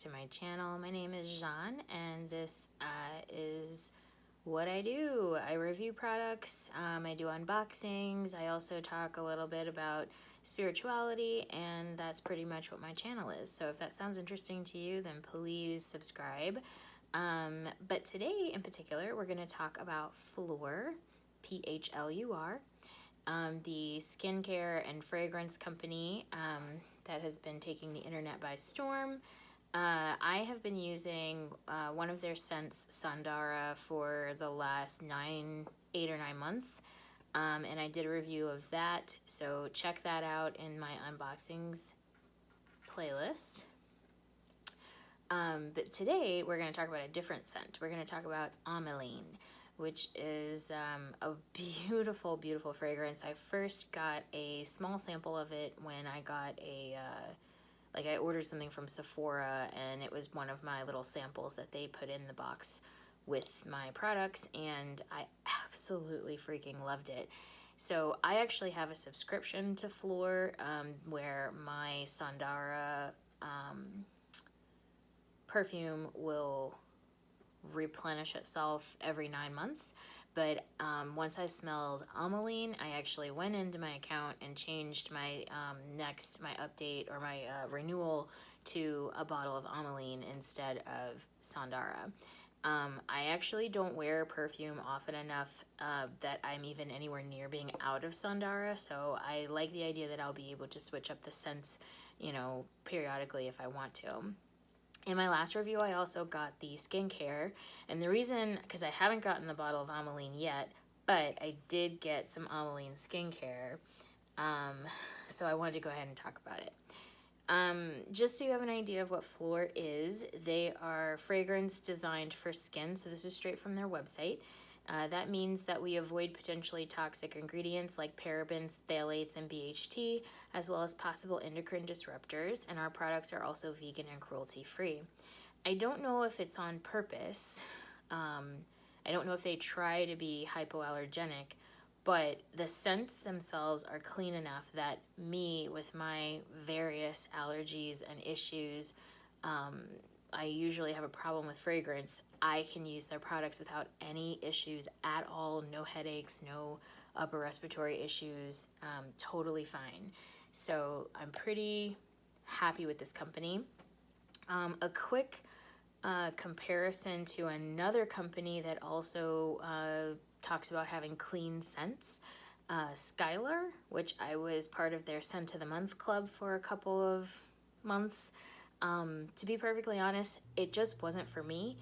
to my channel. My name is Jean, and this is what I do. I review products, I do unboxings, I also talk a little bit about spirituality, and that's pretty much what my channel is. So if that sounds interesting to you, then please subscribe. But today in particular, we're going to talk about Phlur, P-H-L-U-R, the skincare and fragrance company that has been taking the internet by storm. I have been using one of their scents, Sandara, for the last 8 or 9 months, and I did a review of that, so check that out in my unboxings playlist. But today we're going to talk about a different scent. We're going to talk about Ameline, which is a beautiful, beautiful fragrance. I first got a small sample of it when I got I ordered something from Sephora, and it was one of my little samples that they put in the box with my products, and I absolutely freaking loved it. So I actually have a subscription to Phlur where my Sandara perfume will replenish itself every 9 months. But once I smelled Ameline, I actually went into my account and changed my my update or my renewal to a bottle of Ameline instead of Sandara. I actually don't wear perfume often enough that I'm even anywhere near being out of Sandara, so I like the idea that I'll be able to switch up the scents, periodically if I want to. In my last review, I also got the skincare, and the reason, because I haven't gotten the bottle of Ameline yet, but I did get some Ameline skincare, so I wanted to go ahead and talk about it. Just so you have an idea of what Phlur is, they are fragrance designed for skin, so this is straight from their website. That means that we avoid potentially toxic ingredients like parabens, phthalates, and BHT, as well as possible endocrine disruptors, and our products are also vegan and cruelty-free. I don't know if it's on purpose. I don't know if they try to be hypoallergenic, but the scents themselves are clean enough that me, with my various allergies and issues, I usually have a problem with fragrance. I can use their products without any issues at all, no headaches, no upper respiratory issues, totally fine. So I'm pretty happy with this company. A quick comparison to another company that also talks about having clean scents, Skylar, which I was part of their Scent of the Month club for a couple of months. To be perfectly honest, it just wasn't for me.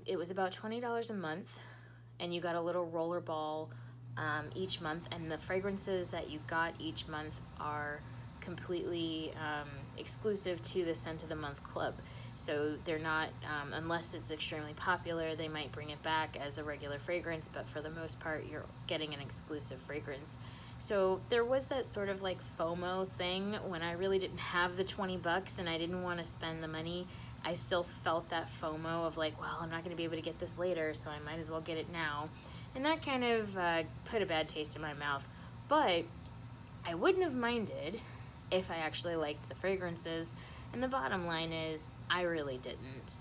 It was about $20 a month, and you got a little roller ball each month, and the fragrances that you got each month are completely exclusive to the Scent of the Month club. So they're not, unless it's extremely popular, they might bring it back as a regular fragrance, but for the most part, you're getting an exclusive fragrance. So there was that sort of like FOMO thing when I really didn't have the 20 bucks and I didn't want to spend the money. I still felt that FOMO of like, well, I'm not going to be able to get this later, so I might as well get it now. And that kind of put a bad taste in my mouth. But I wouldn't have minded if I actually liked the fragrances. And the bottom line is, I really didn't.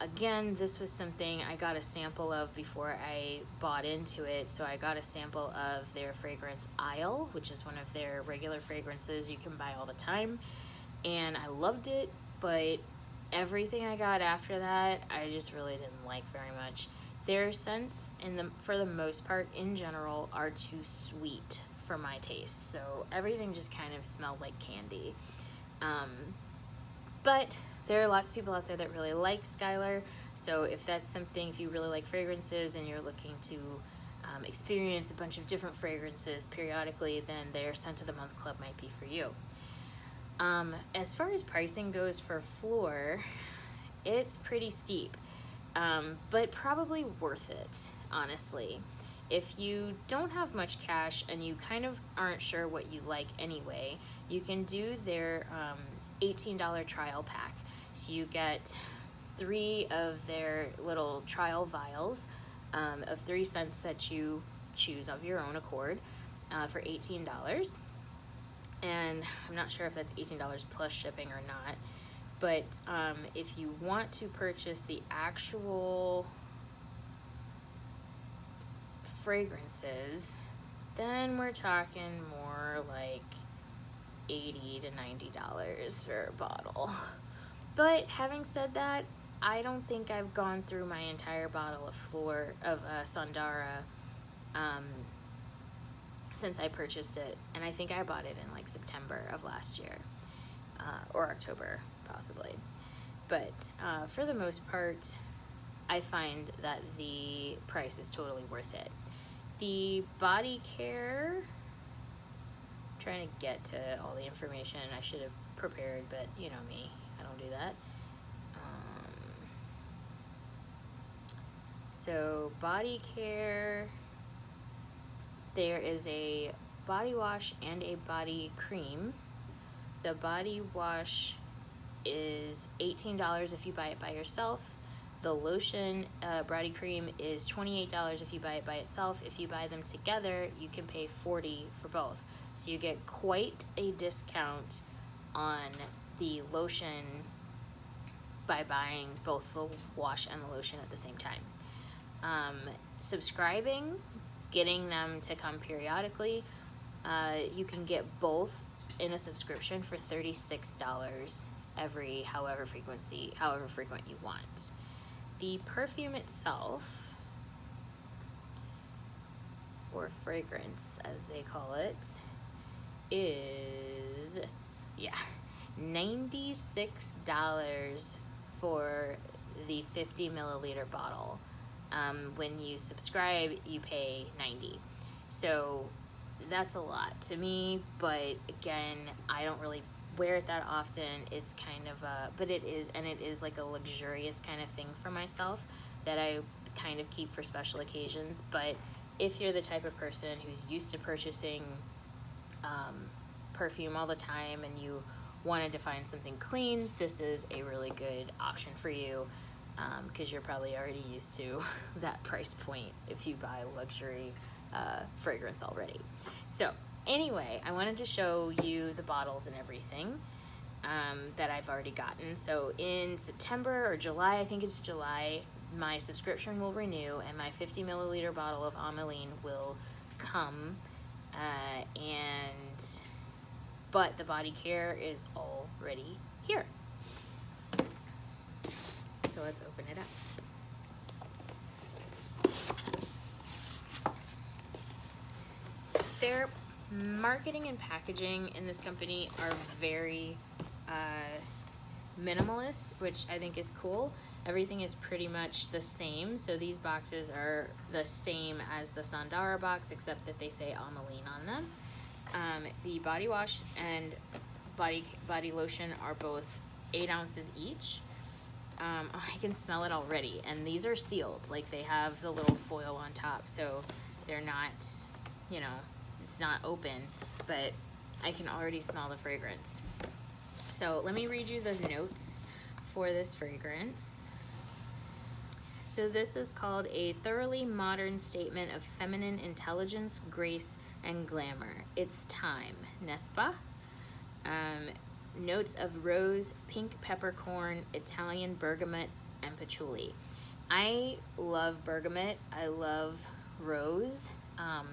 Again, this was something I got a sample of before I bought into it. So I got a sample of their fragrance Isle, which is one of their regular fragrances you can buy all the time. And I loved it, but everything I got after that, I just really didn't like very much. Their scents, for the most part, in general, are too sweet for my taste. So everything just kind of smelled like candy. But there are lots of people out there that really like Skylar, so if that's something, if you really like fragrances and you're looking to experience a bunch of different fragrances periodically, then their Scent of the Month club might be for you. As far as pricing goes for Phlur, it's pretty steep, but probably worth it, honestly. If you don't have much cash and you kind of aren't sure what you like anyway, you can do their $18 trial pack. So you get 3 of their little trial vials of 3 scents that you choose of your own accord for $18. And I'm not sure if that's $18 plus shipping or not, But if you want to purchase the actual fragrances, then we're talking more like $80 to $90 for a bottle. But having said that, I don't think I've gone through my entire bottle of Sundara since I purchased it, and I think I bought it in like September of last year, or October possibly. But for the most part, I find that the price is totally worth it. The body care, I'm trying to get to all the information I should have prepared, but you know me, I don't do that. So body care, there is a body wash and a body cream. The body wash is $18 if you buy it by yourself. The lotion body cream is $28 if you buy it by itself. If you buy them together, you can pay $40 for both. So you get quite a discount on the lotion by buying both the wash and the lotion at the same time. Subscribing, getting them to come periodically, you can get both in a subscription for $36 every however frequent you want. The perfume itself, or fragrance as they call it, is $96 for the 50 milliliter bottle. When you subscribe, you pay $90. So that's a lot to me, but again, I don't really wear it that often. It's kind of but it is like a luxurious kind of thing for myself that I kind of keep for special occasions. But if you're the type of person who's used to purchasing perfume all the time and you wanted to find something clean, this is a really good option for you, because you're probably already used to that price point if you buy luxury fragrance already. So anyway, I wanted to show you the bottles and everything that I've already gotten. So in September or July, I think it's July, my subscription will renew and my 50 milliliter bottle of Ameline will come, but the body care is already here. So let's open it up. Their marketing and packaging in this company are very minimalist, which I think is cool. Everything is pretty much the same. So these boxes are the same as the Sundara box, except that they say Ameline on them. The body wash and body lotion are both 8 ounces each. I can smell it already, and these are sealed. Like, they have the little foil on top, so they're not, it's not open, but I can already smell the fragrance. So let me read you the notes for this fragrance. So this is called a thoroughly modern statement of feminine intelligence, grace, and glamour. It's time, n'est-ce pas? Notes of rose, pink peppercorn, Italian bergamot, and patchouli. I love bergamot. I love rose. I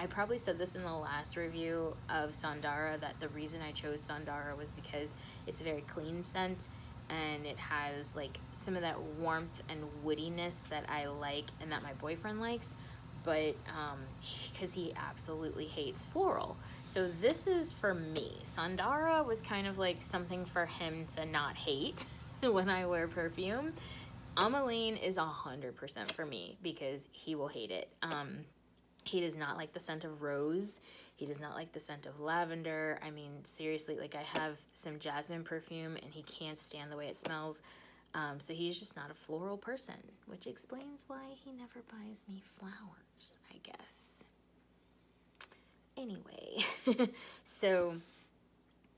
probably said this in the last review of Sundara, that the reason I chose Sundara was because it's a very clean scent and it has like some of that warmth and woodiness that I like and that my boyfriend likes, but because he absolutely hates floral. So this is for me. Sundara was kind of like something for him to not hate when I wear perfume. Ameline is 100% for me because he will hate it. He does not like the scent of rose. He does not like the scent of lavender. I mean, seriously, like, I have some jasmine perfume and he can't stand the way it smells. So he's just not a floral person, which explains why he never buys me flowers, I guess. Anyway, so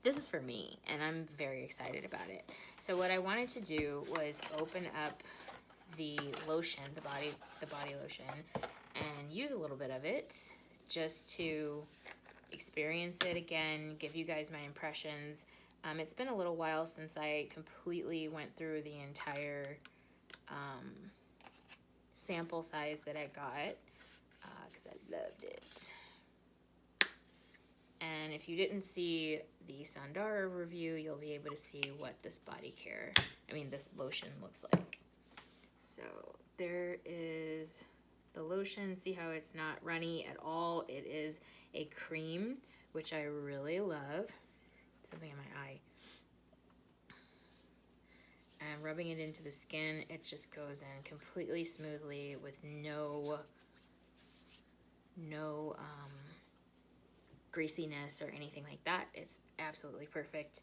this is for me and I'm very excited about it. So what I wanted to do was open up the lotion, the body lotion, and use a little bit of it just to experience it again, give you guys my impressions. It's been a little while since I completely went through the entire sample size that I got, because I loved it. And if you didn't see the Sandara review, you'll be able to see what this this lotion looks like. So there is the lotion. See how it's not runny at all? It is a cream, which I really love. Something in my eye. And rubbing it into the skin, it just goes in completely smoothly with no greasiness or anything like that. It's absolutely perfect.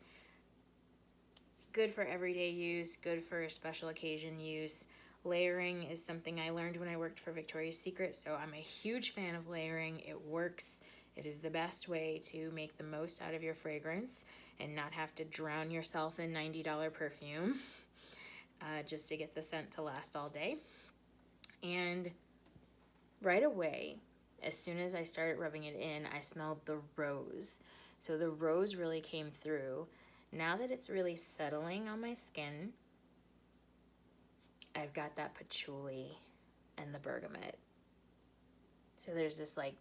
Good for everyday use, good for special occasion use. Layering is something I learned when I worked for Victoria's Secret, so I'm a huge fan of layering. It works. It is the best way to make the most out of your fragrance and not have to drown yourself in $90 perfume just to get the scent to last all day. And right away, as soon as I started rubbing it in, I smelled the rose. So the rose really came through. Now that it's really settling on my skin, I've got that patchouli and the bergamot. So there's this like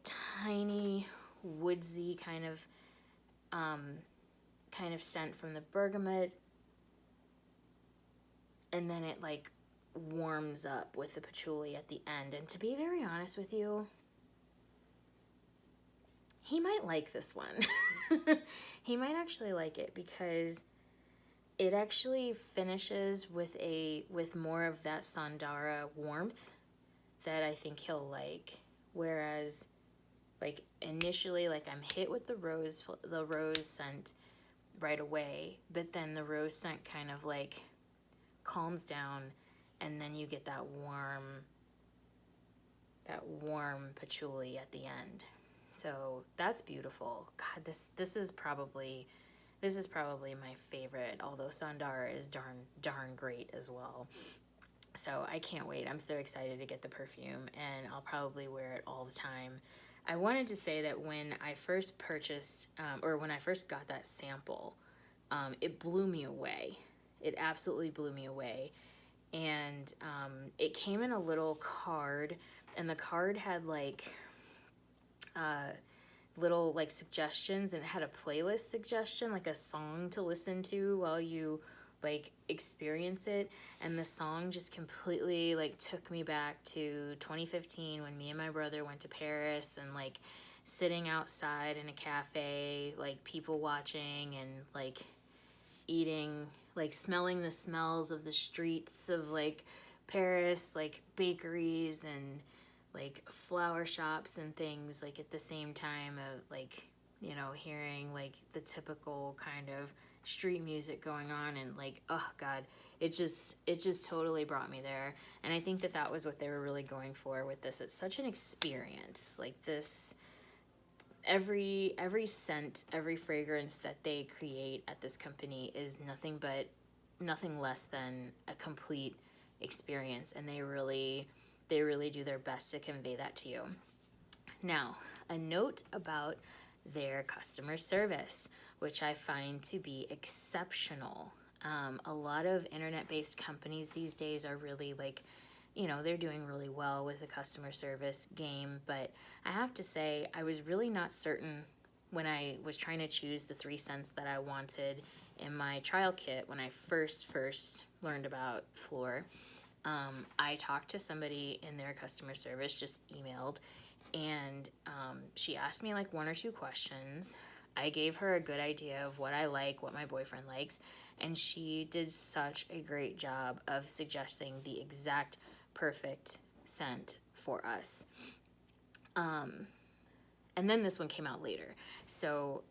tiny woodsy kind of scent from the bergamot, and then it like warms up with the patchouli at the end. And to be very honest with you, he might like this one. He might actually like it because it actually finishes with more of that Sandara warmth that I think he'll like. Whereas, like initially, like I'm hit with the rose scent right away, but then the rose scent kind of like calms down, and then you get that warm patchouli at the end. So that's beautiful. God, this is probably my favorite, although Sandara is darn great as well. So I can't wait. I'm so excited to get the perfume, and I'll probably wear it all the time. I wanted to say that when I first purchased, or when I first got that sample, it blew me away. It absolutely blew me away. And it came in a little card, and the card had like little like suggestions, and it had a playlist suggestion, like a song to listen to while you like experience it. And the song just completely like took me back to 2015 when me and my brother went to Paris, and like sitting outside in a cafe, like people watching, and like eating, like smelling the smells of the streets of like Paris, like bakeries and like flower shops and things, like at the same time of like, you know, hearing like the typical kind of street music going on, and like, oh God, it just totally brought me there. And I think that was what they were really going for with this. It's such an experience. Like this, every scent, every fragrance that they create at this company is nothing less than a complete experience, and they really do their best to convey that to you. Now, a note about their customer service, which I find to be exceptional. A lot of internet-based companies these days are really like, you know, they're doing really well with the customer service game, but I have to say, I was really not certain when I was trying to choose the 3 scents that I wanted in my trial kit when I first learned about Phlur. I talked to somebody in their customer service, just emailed, and she asked me like 1 or 2 questions. I gave her a good idea of what I like, what my boyfriend likes, and she did such a great job of suggesting the exact perfect scent for us. And then this one came out later. So,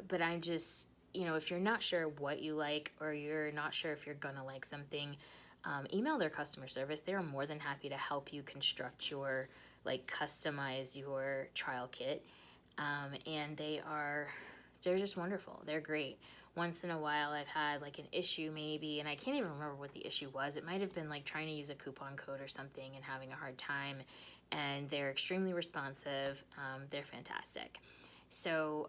but I'm just, you know, if you're not sure what you like, or you're not sure if you're gonna like something, email their customer service. They are more than happy to help you construct your, like, customize your trial kit. And they're just wonderful. They're great. Once in a while I've had like an issue maybe, and I can't even remember what the issue was. It might have been like trying to use a coupon code or something and having a hard time, and they're extremely responsive. They're fantastic. So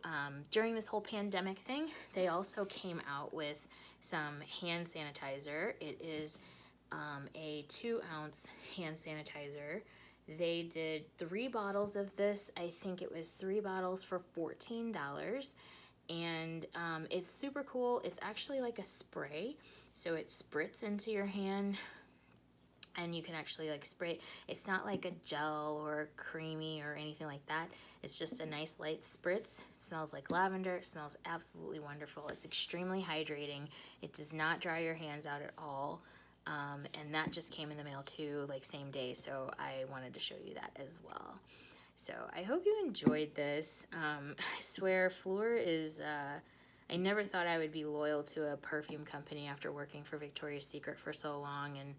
during this whole pandemic thing, they also came out with some hand sanitizer. It is a 2-ounce hand sanitizer. They did 3 bottles of this. I think it was 3 bottles for $14. And it's super cool. It's actually like a spray. So it spritz into your hand and you can actually like spray. It's not like a gel or creamy or anything like that. It's just a nice light spritz. It smells like lavender. It smells absolutely wonderful. It's extremely hydrating. It does not dry your hands out at all. And that just came in the mail too, like same day. So I wanted to show you that as well. So I hope you enjoyed this. I swear Phlur is, I never thought I would be loyal to a perfume company after working for Victoria's Secret for so long and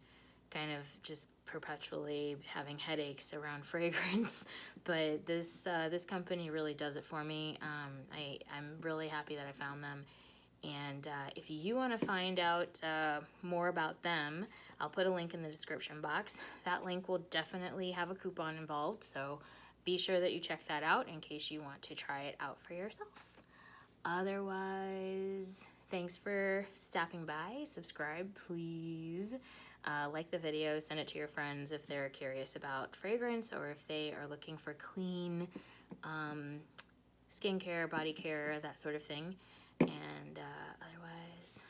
kind of just perpetually having headaches around fragrance. But this company really does it for me. I'm really happy that I found them. And if you want to find out more about them, I'll put a link in the description box. That link will definitely have a coupon involved, so be sure that you check that out in case you want to try it out for yourself. Otherwise, thanks for stopping by. Subscribe, please. Like the video, send it to your friends if they're curious about fragrance or if they are looking for clean skincare, body care, that sort of thing. And otherwise...